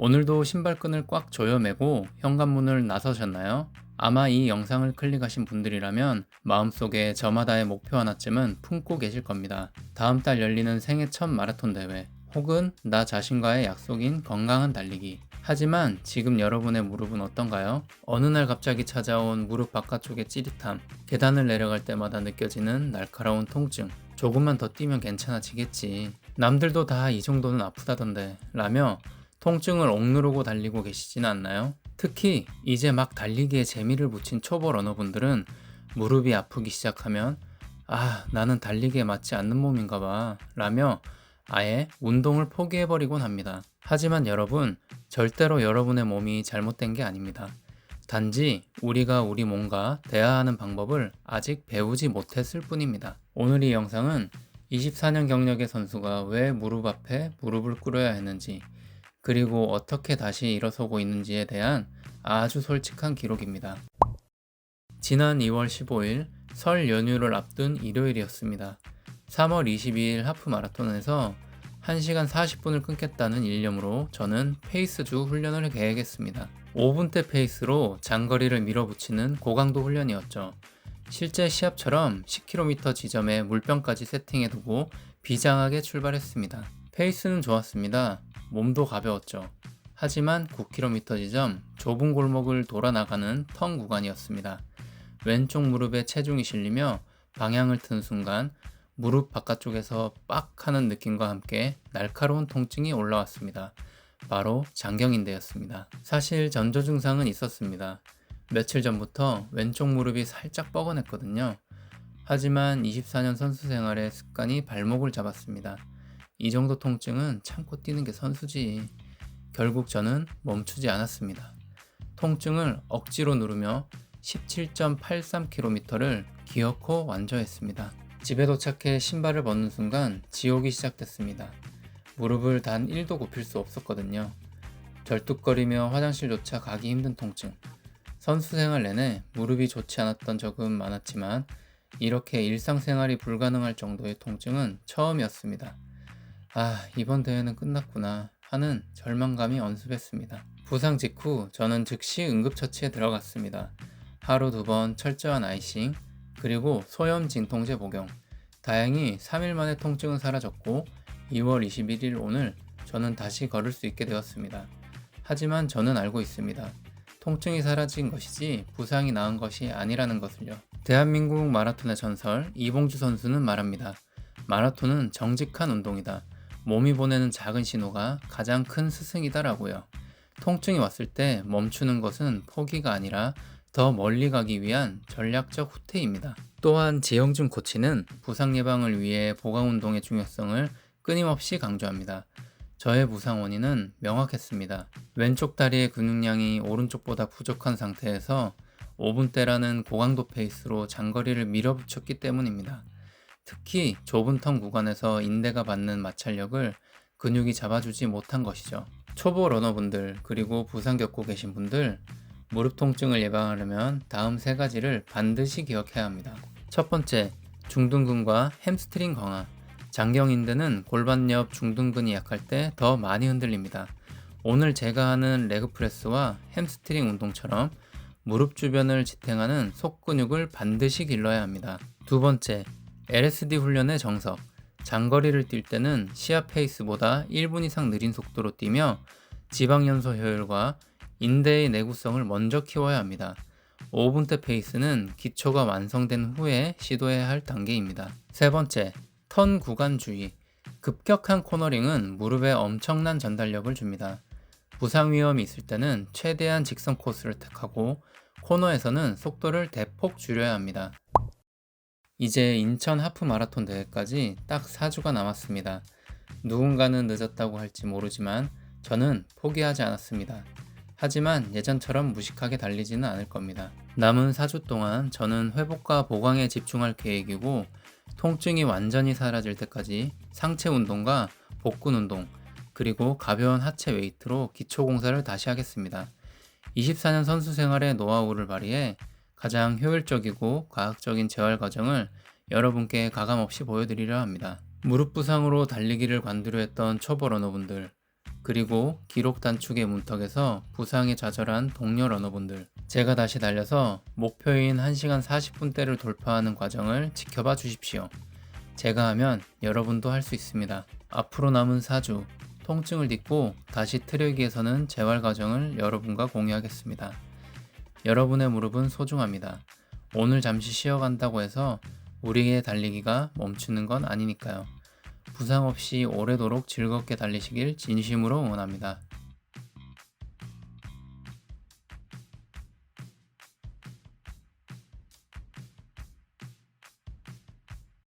오늘도 신발끈을 꽉 조여매고 현관문을 나서셨나요? 아마 이 영상을 클릭하신 분들이라면 마음속에 저마다의 목표 하나쯤은 품고 계실 겁니다. 다음 달 열리는 생애 첫 마라톤 대회, 혹은 나 자신과의 약속인 건강한 달리기. 하지만 지금 여러분의 무릎은 어떤가요? 어느 날 갑자기 찾아온 무릎 바깥쪽의 찌릿함, 계단을 내려갈 때마다 느껴지는 날카로운 통증, 조금만 더 뛰면 괜찮아지겠지, 남들도 다 이 정도는 아프다던데 라며 통증을 억누르고 달리고 계시지는 않나요? 특히 이제 막 달리기에 재미를 붙인 초보 러너분들은 무릎이 아프기 시작하면 나는 달리기에 맞지 않는 몸인가 봐 라며 아예 운동을 포기해버리곤 합니다. 하지만 여러분, 절대로 여러분의 몸이 잘못된 게 아닙니다. 단지 우리가 우리 몸과 대화하는 방법을 아직 배우지 못했을 뿐입니다. 오늘 이 영상은 24년 경력의 선수가 왜 무릎 앞에 무릎을 꿇어야 했는지, 그리고 어떻게 다시 일어서고 있는지에 대한 아주 솔직한 기록입니다. 지난 2월 15일 설 연휴를 앞둔 일요일이었습니다. 3월 22일 하프 마라톤에서 1시간 40분을 끊겠다는 일념으로 저는 페이스주 훈련을 계획했습니다. 5분대 페이스로 장거리를 밀어붙이는 고강도 훈련이었죠. 실제 시합처럼 10km 지점에 물병까지 세팅해두고 비장하게 출발했습니다. 페이스는 좋았습니다. 몸도 가벼웠죠. 하지만 9km 지점 좁은 골목을 돌아 나가는 턴 구간이었습니다. 왼쪽 무릎에 체중이 실리며 방향을 튼 순간 무릎 바깥쪽에서 빡 하는 느낌과 함께 날카로운 통증이 올라왔습니다. 바로 장경인대였습니다. 사실 전조 증상은 있었습니다. 며칠 전부터 왼쪽 무릎이 살짝 뻐근했거든요. 하지만 24년 선수 생활의 습관이 발목을 잡았습니다. 이 정도 통증은 참고 뛰는 게 선수지. 결국 저는 멈추지 않았습니다. 통증을 억지로 누르며 17.83km를 기어코 완주했습니다. 집에 도착해 신발을 벗는 순간 지옥이 시작됐습니다. 무릎을 단 1도 굽힐 수 없었거든요. 절뚝거리며 화장실조차 가기 힘든 통증. 선수 생활 내내 무릎이 좋지 않았던 적은 많았지만 이렇게 일상생활이 불가능할 정도의 통증은 처음이었습니다. 이번 대회는 끝났구나 하는 절망감이 엄습했습니다. 부상 직후 저는 즉시 응급처치에 들어갔습니다. 하루 2번 철저한 아이싱, 그리고 소염 진통제 복용. 다행히 3일 만에 통증은 사라졌고 2월 21일 오늘 저는 다시 걸을 수 있게 되었습니다. 하지만 저는 알고 있습니다. 통증이 사라진 것이지 부상이 나은 것이 아니라는 것을요. 대한민국 마라톤의 전설 이봉주 선수는 말합니다. 마라톤은 정직한 운동이다. 몸이 보내는 작은 신호가 가장 큰 스승이다라고요. 통증이 왔을 때 멈추는 것은 포기가 아니라 더 멀리 가기 위한 전략적 후퇴입니다. 또한 지영준 코치는 부상 예방을 위해 보강 운동의 중요성을 끊임없이 강조합니다. 저의 부상 원인은 명확했습니다. 왼쪽 다리의 근육량이 오른쪽보다 부족한 상태에서 5분대라는 고강도 페이스로 장거리를 밀어붙였기 때문입니다. 특히 좁은 턴 구간에서 인대가 받는 마찰력을 근육이 잡아주지 못한 것이죠. 초보 러너분들, 그리고 부상 겪고 계신 분들, 무릎 통증을 예방하려면 다음 3가지를 반드시 기억해야 합니다. 첫 번째, 중둔근과 햄스트링 강화. 장경인대는 골반 옆 중둔근이 약할 때 더 많이 흔들립니다. 오늘 제가 하는 레그프레스와 햄스트링 운동처럼 무릎 주변을 지탱하는 속근육을 반드시 길러야 합니다. 두 번째, LSD 훈련의 정석. 장거리를 뛸 때는 시합 페이스보다 1분 이상 느린 속도로 뛰며 지방 연소 효율과 인대의 내구성을 먼저 키워야 합니다. 5분대 페이스는 기초가 완성된 후에 시도해야 할 단계입니다. 세 번째, 턴 구간 주의. 급격한 코너링은 무릎에 엄청난 전달력을 줍니다. 부상 위험이 있을 때는 최대한 직선 코스를 택하고 코너에서는 속도를 대폭 줄여야 합니다. 이제 인천 하프 마라톤 대회까지 딱 4주가 남았습니다. 누군가는 늦었다고 할지 모르지만 저는 포기하지 않았습니다. 하지만 예전처럼 무식하게 달리지는 않을 겁니다. 남은 4주 동안 저는 회복과 보강에 집중할 계획이고, 통증이 완전히 사라질 때까지 상체 운동과 복근 운동, 그리고 가벼운 하체 웨이트로 기초 공사를 다시 하겠습니다. 24년 선수 생활의 노하우를 발휘해 가장 효율적이고 과학적인 재활 과정을 여러분께 가감없이 보여드리려 합니다. 무릎 부상으로 달리기를 관두려 했던 초보 러너분들, 그리고 기록 단축의 문턱에서 부상에 좌절한 동료 러너분들, 제가 다시 달려서 목표인 1시간 40분대를 돌파하는 과정을 지켜봐 주십시오. 제가 하면 여러분도 할 수 있습니다. 앞으로 남은 4주, 통증을 딛고 다시 트랙 위에서는 재활 과정을 여러분과 공유하겠습니다. 여러분의 무릎은 소중합니다. 오늘 잠시 쉬어간다고 해서 우리의 달리기가 멈추는 건 아니니까요. 부상 없이 오래도록 즐겁게 달리시길 진심으로 응원합니다.